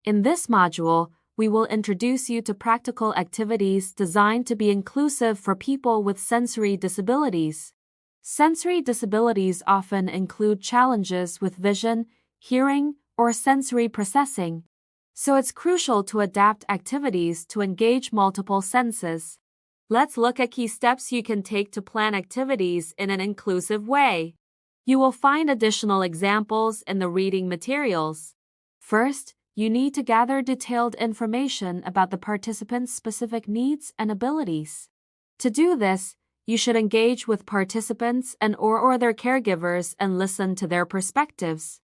In this module, we will introduce you to practical activities designed to be inclusive for people with sensory disabilities. Sensory disabilities often include challenges with vision, hearing, or sensory processing, so it's crucial to adapt activities to engage multiple senses. Let's look at key steps you can take to plan activities in an inclusive way. You will find additional examples in the reading materials. First, you need to gather detailed information about the participants' specific needs and abilities. To do this, you should engage with participants or their caregivers and listen to their perspectives.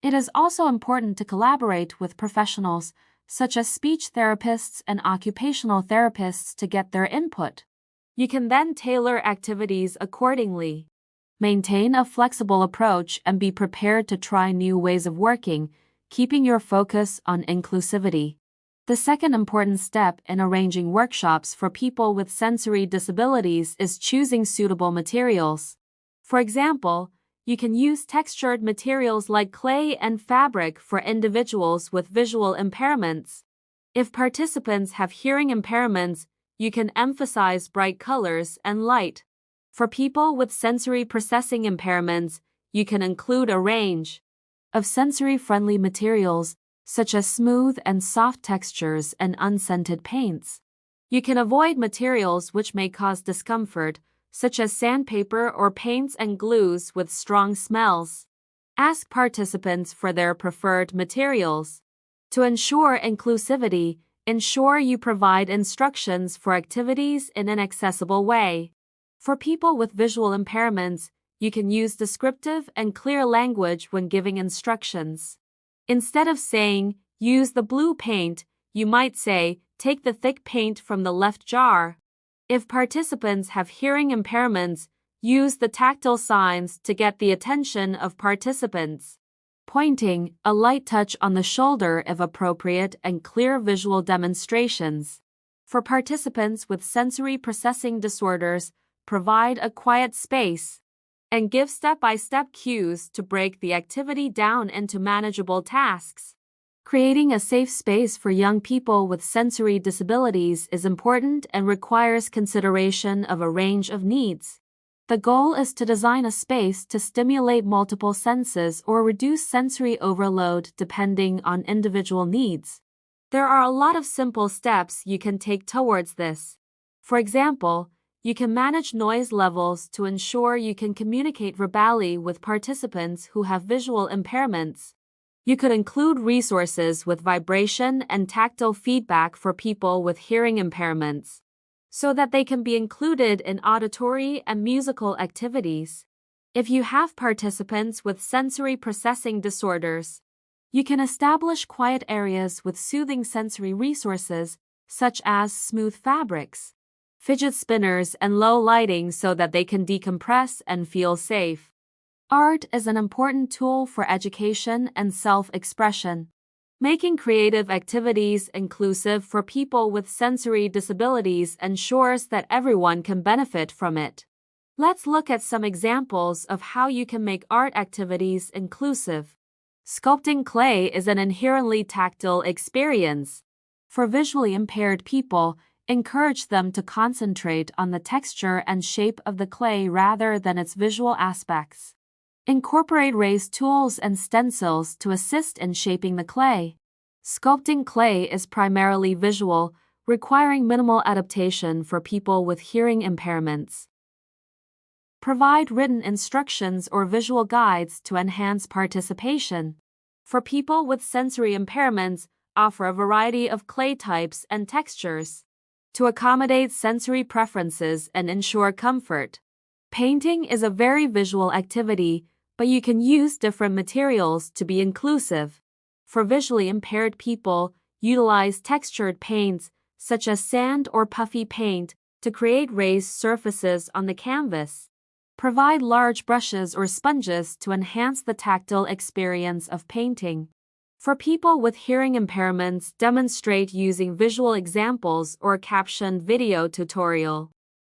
It is also important to collaborate with professionals, such as speech therapists and occupational therapists, to get their input. You can then tailor activities accordingly. Maintain a flexible approach and be prepared to try new ways of working, keeping your focus on inclusivity. The second important step in arranging workshops for people with sensory disabilities is choosing suitable materials. For example, you can use textured materials like clay and fabric for individuals with visual impairments. If participants have hearing impairments, you can emphasize bright colors and light. For people with sensory processing impairments, you can include a range of sensory-friendly materials, such as smooth and soft textures and unscented paints. You can avoid materials which may cause discomfort, such as sandpaper or paints and glues with strong smells. Ask participants for their preferred materials. To ensure inclusivity, ensure you provide instructions for activities in an accessible way. For people with visual impairments, you can use descriptive and clear language when giving instructions. Instead of saying, "Use the blue paint," you might say, "Take the thick paint from the left jar." If participants have hearing impairments, use the tactile signs to get the attention of participants. Pointing, a light touch on the shoulder if appropriate, and clear visual demonstrations. For participants with sensory processing disorders, provide a quiet space and give step-by-step cues to break the activity down into manageable tasks. Creating a safe space for young people with sensory disabilities is important and requires consideration of a range of needs. The goal is to design a space to stimulate multiple senses or reduce sensory overload depending on individual needs. There are a lot of simple steps you can take towards this. For example, you can manage noise levels to ensure you can communicate verbally with participants who have visual impairments. You could include resources with vibration and tactile feedback for people with hearing impairments, so that they can be included in auditory and musical activities. If you have participants with sensory processing disorders, you can establish quiet areas with soothing sensory resources, such as smooth fabrics, fidget spinners, and low lighting so that they can decompress and feel safe. Art is an important tool for education and self-expression. Making creative activities inclusive for people with sensory disabilities ensures that everyone can benefit from it. Let's look at some examples of how you can make art activities inclusive. Sculpting clay is an inherently tactile experience. For visually impaired people, encourage them to concentrate on the texture and shape of the clay rather than its visual aspects. Incorporate raised tools and stencils to assist in shaping the clay. Sculpting clay is primarily visual, requiring minimal adaptation for people with hearing impairments. Provide written instructions or visual guides to enhance participation. For people with sensory impairments, offer a variety of clay types and textures to accommodate sensory preferences and ensure comfort. Painting is a very visual activity, but you can use different materials to be inclusive. For visually impaired people, utilize textured paints, such as sand or puffy paint, to create raised surfaces on the canvas. Provide large brushes or sponges to enhance the tactile experience of painting. For people with hearing impairments, demonstrate using visual examples or captioned video tutorial.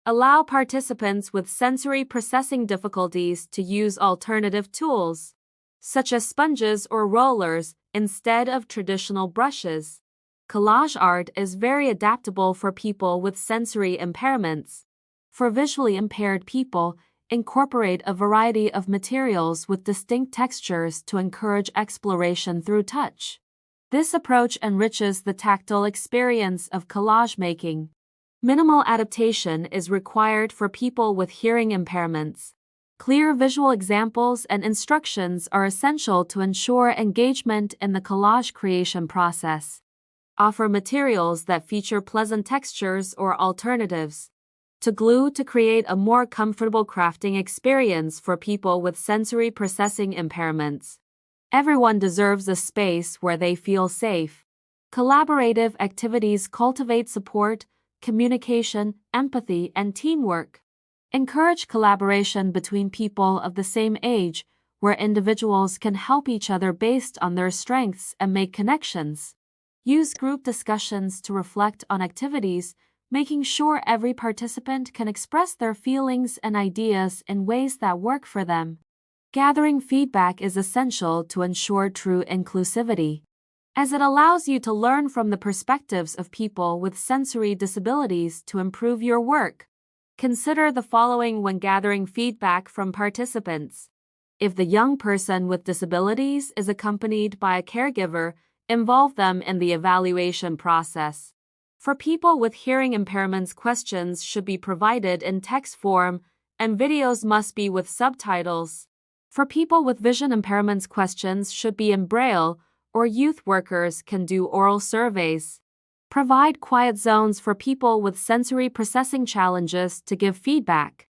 Allow participants with sensory processing difficulties to use alternative tools, such as sponges or rollers, instead of traditional brushes. Collage art is very adaptable for people with sensory impairments. For visually impaired people, incorporate a variety of materials with distinct textures to encourage exploration through touch. This approach enriches the tactile experience of collage making. Minimal adaptation is required for people with hearing impairments. Clear visual examples and instructions are essential to ensure engagement in the collage creation process. Offer materials that feature pleasant textures or alternatives to glue to create a more comfortable crafting experience for people with sensory processing impairments. Everyone deserves a space where they feel safe. Collaborative activities cultivate support, communication, empathy, and teamwork. Encourage collaboration between people of the same age, where individuals can help each other based on their strengths and make connections. Use group discussions to reflect on activities, making sure every participant can express their feelings and ideas in ways that work for them. Gathering feedback is essential to ensure true inclusivity, as it allows you to learn from the perspectives of people with sensory disabilities to improve your work. Consider the following when gathering feedback from participants. If the young person with disabilities is accompanied by a caregiver, involve them in the evaluation process. For people with hearing impairments, questions should be provided in text form, and videos must be with subtitles. For people with vision impairments, questions should be in Braille, or youth workers can do oral surveys. Provide quiet zones for people with sensory processing challenges to give feedback.